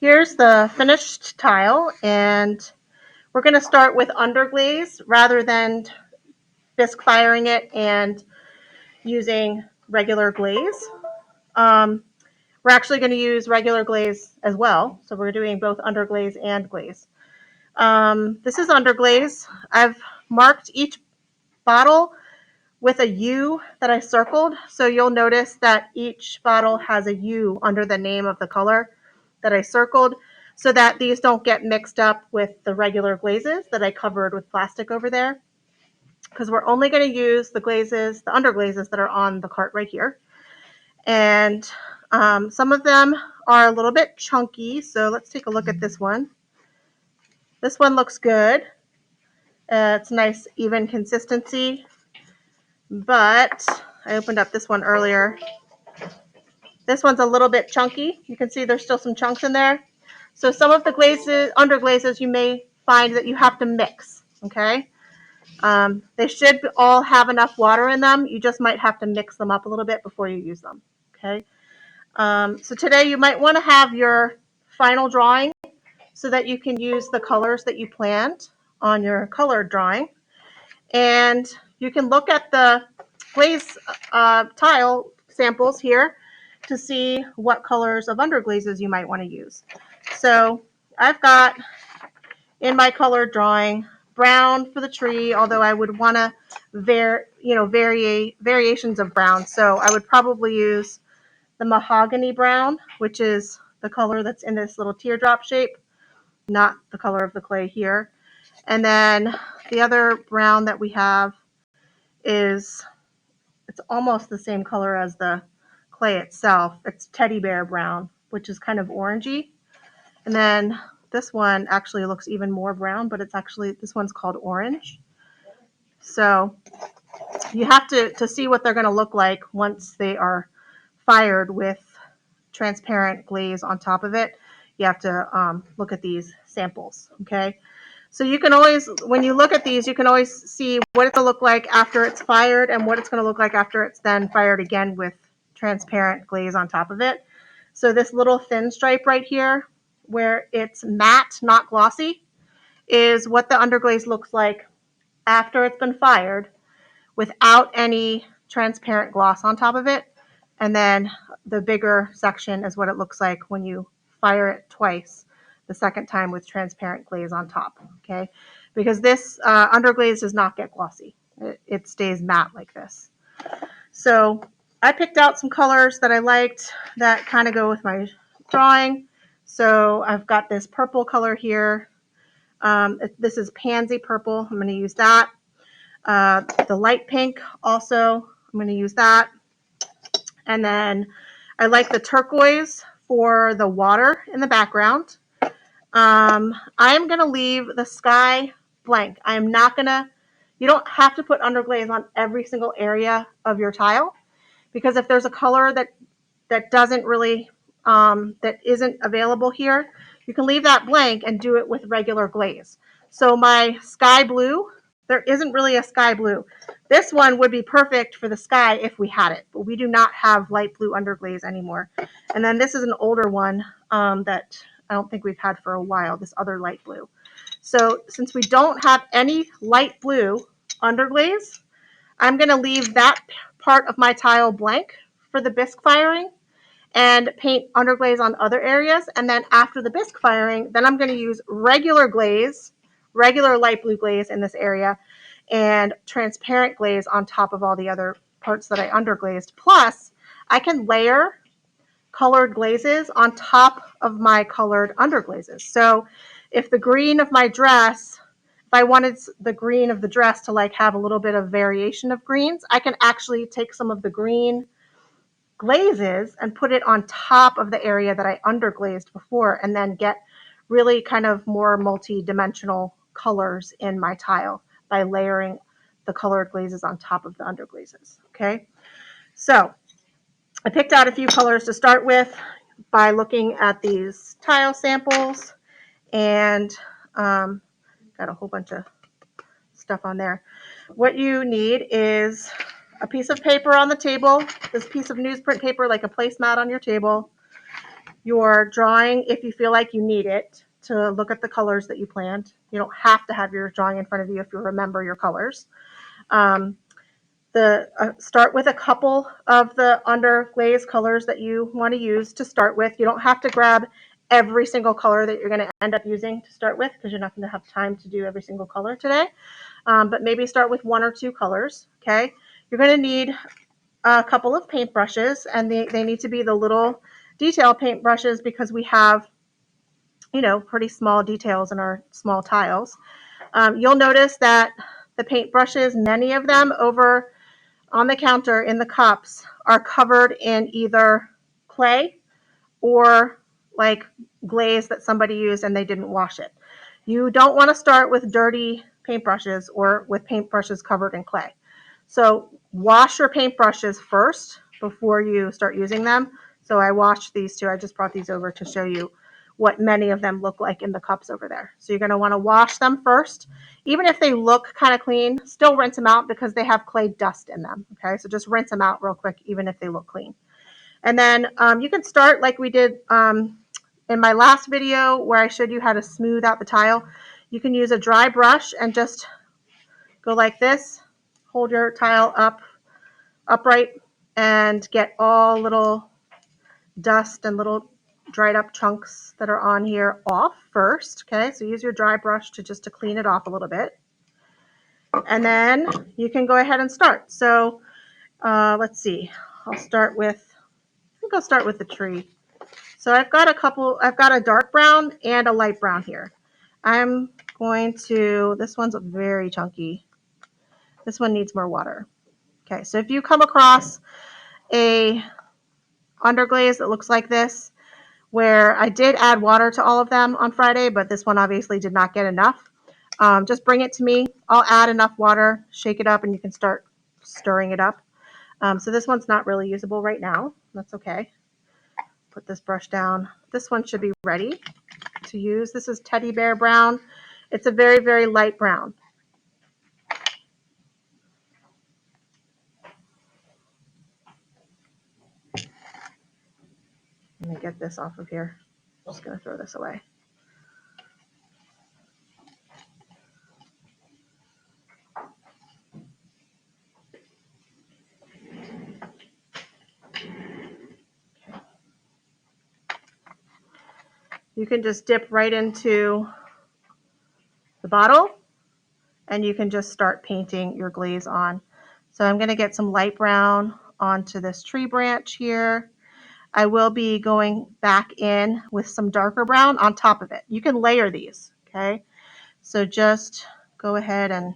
Here's the finished tile, and we're going to start with underglaze rather than bisque firing it and using regular glaze. We're actually going to use regular glaze as well, so we're doing both underglaze and glaze. This is underglaze. I've marked each bottle with a U that I circled, so you'll notice that each bottle has a U under the name of the color that I circled, so that these don't get mixed up with the regular glazes that I covered with plastic over there, because we're only going to use the glazes, the underglazes that are on the cart right here. And some of them are a little bit chunky, so let's take a look at this one. This one looks good. It's nice, even consistency, but I opened up this one earlier. This one's a little bit chunky. You can see there's still some chunks in there. So some of the glazes, underglazes, you may find that you have to mix, okay? They should all have enough water in them. You just might have to mix them up a little bit before you use them, okay? So today you might want to have your final drawing so that you can use the colors that you planned on your colored drawing. And you can look at the glaze tile samples here to see what colors of underglazes you might want to use. So I've got in my colored drawing brown for the tree, although I would want to variations of brown. So I would probably use the mahogany brown, which is the color that's in this little teardrop shape, not the color of the clay here. And then the other brown that we have is, it's almost the same color as the clay itself. It's teddy bear brown, which is kind of orangey. And then this one actually looks even more brown, but it's actually, this one's called orange. So you have to see what they're going to look like once they are fired with transparent glaze on top of it. You have to look at these samples, okay? So you can always, when you look at these, you can always see what it's going to look like after it's fired and what it's going to look like after it's then fired again with transparent glaze on top of it. So this little thin stripe right here, where it's matte, not glossy, is what the underglaze looks like after it's been fired without any transparent gloss on top of it. And then the bigger section is what it looks like when you fire it twice, the second time with transparent glaze on top, okay? Because this underglaze does not get glossy. It stays matte like this. So I picked out some colors that I liked that kind of go with my drawing. So I've got this purple color here. This is pansy purple. I'm going to use that. The light pink also, I'm going to use that. And then I like the turquoise for the water in the background. I'm going to leave the sky blank. I am not going to, you don't have to put underglaze on every single area of your tile, because if there's a color that doesn't really, that isn't available here, you can leave that blank and do it with regular glaze. So my sky blue, there isn't really a sky blue. This one would be perfect for the sky if we had it, but we do not have light blue underglaze anymore. And then this is an older one that I don't think we've had for a while, this other light blue. So since we don't have any light blue underglaze, I'm going to leave that part of my tile blank for the bisque firing and paint underglaze on other areas. And then after the bisque firing, then I'm going to use regular glaze, regular light blue glaze in this area, and transparent glaze on top of all the other parts that I underglazed. Plus, I can layer colored glazes on top of my colored underglazes. So if the green of my dress, if I wanted the green of the dress to like have a little bit of variation of greens, I can actually take some of the green glazes and put it on top of the area that I underglazed before, and then get really kind of more multi-dimensional colors in my tile by layering the colored glazes on top of the underglazes, okay? So I picked out a few colors to start with by looking at these tile samples, and got a whole bunch of stuff on there. What you need is a piece of paper on the table, this piece of newsprint paper, like a placemat on your table. your drawing if you feel like you need it to look at the colors that you planned. You don't have to have your drawing in front of you if you remember your colors. Start with a couple of the underglaze colors that you want to use to start with. You don't have to grab every single color that you're going to end up using to start with, because you're not going to have time to do every single color today. But maybe start with 1 or 2 colors. Okay, you're going to need a couple of paintbrushes, and they need to be the little detail paintbrushes, because we have, pretty small details in our small tiles. You'll notice that the paintbrushes, many of them over on the counter in the cups, are covered in either clay or like glaze that somebody used and they didn't wash it. You don't want to start with dirty paintbrushes or with paintbrushes covered in clay. So wash your paintbrushes first before you start using them. So I washed these two. I just brought these over to show you what many of them look like in the cups over there. So you're going to want to wash them first. Even if they look kind of clean, still rinse them out because they have clay dust in them. Okay, so just rinse them out real quick, even if they look clean. And then you can start like we did in my last video where I showed you how to smooth out the tile. You can use a dry brush and just go like this, hold your tile upright, and get all little dust and little dried up chunks that are on here off first. Okay, so use your dry brush to clean it off a little bit. And then you can go ahead and start. So let's see, I think I'll start with the tree. So I've got a dark brown and a light brown here. This one's very chunky. This one needs more water. Okay, so if you come across a underglaze that looks like this, where I did add water to all of them on Friday, but this one obviously did not get enough, just bring it to me. I'll add enough water, shake it up, and you can start stirring it up. So this one's not really usable right now. That's okay. Put this brush down. This one should be ready to use. This is teddy bear brown. It's a very, very light brown. Let me get this off of here. I'm just going to throw this away. You can just dip right into the bottle and you can just start painting your glaze on. So I'm going to get some light brown onto this tree branch here. I will be going back in with some darker brown on top of it. You can layer these, okay? So just go ahead and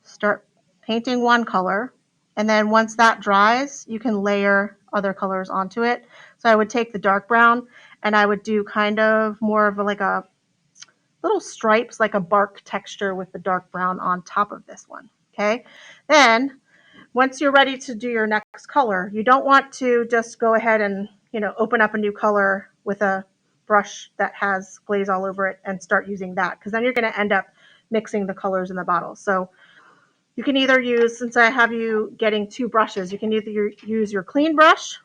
start painting one color, and then once that dries, you can layer other colors onto it. So I would take the dark brown and I would do kind of more of like a little stripes, like a bark texture with the dark brown on top of this one, okay? Then once you're ready to do your next color, you don't want to just go ahead and, open up a new color with a brush that has glaze all over it and start using that, because then you're going to end up mixing the colors in the bottle. So you can either use, since I have you getting 2 brushes, you can either use your clean brush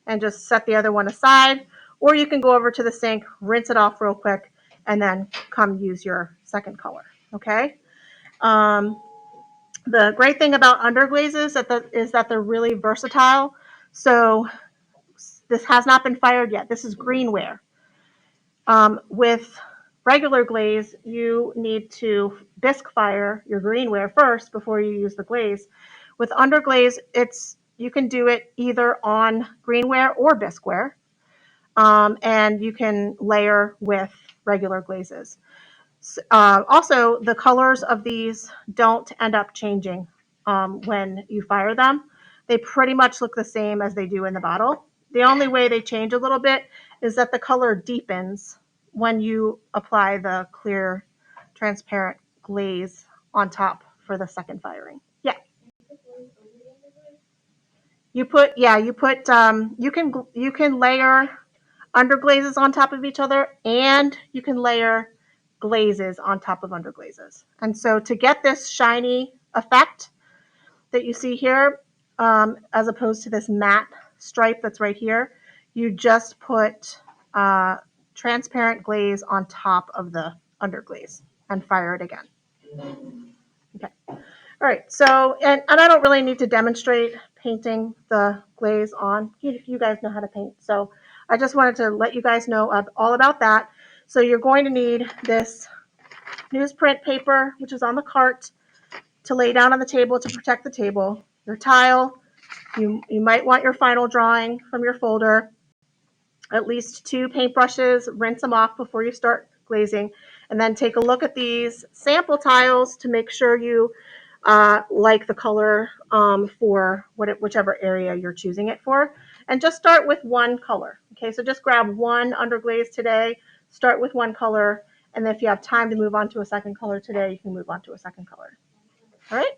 and just set the other one aside, or you can go over to the sink, rinse it off real quick, and then come use your second color, okay? The great thing about underglazes is that they're really versatile. So this has not been fired yet. This is greenware. With regular glaze, you need to bisque fire your greenware first before you use the glaze. With underglaze, you can do it either on greenware or bisqueware, and you can layer with regular glazes. Also, the colors of these don't end up changing when you fire them. They pretty much look the same as they do in the bottle. The only way they change a little bit is that the color deepens when you apply the clear, transparent glaze on top for the second firing. Yeah. You can layer underglazes on top of each other, and you can layer glazes on top of underglazes. And so to get this shiny effect that you see here, as opposed to this matte stripe that's right here, you just put transparent glaze on top of the underglaze and fire it again. Okay. All right, so, and I don't really need to demonstrate painting the glaze on. You guys know how to paint, so I just wanted to let you guys know all about that. So you're going to need this newsprint paper, which is on the cart, to lay down on the table to protect the table. Your tile, you might want your final drawing from your folder, at least 2 paintbrushes, rinse them off before you start glazing, and then take a look at these sample tiles to make sure you like the color for whichever area you're choosing it for. And just start with one color. Okay, so just grab one underglaze today, start with one color, and then if you have time to move on to a second color today, you can move on to a second color. All right?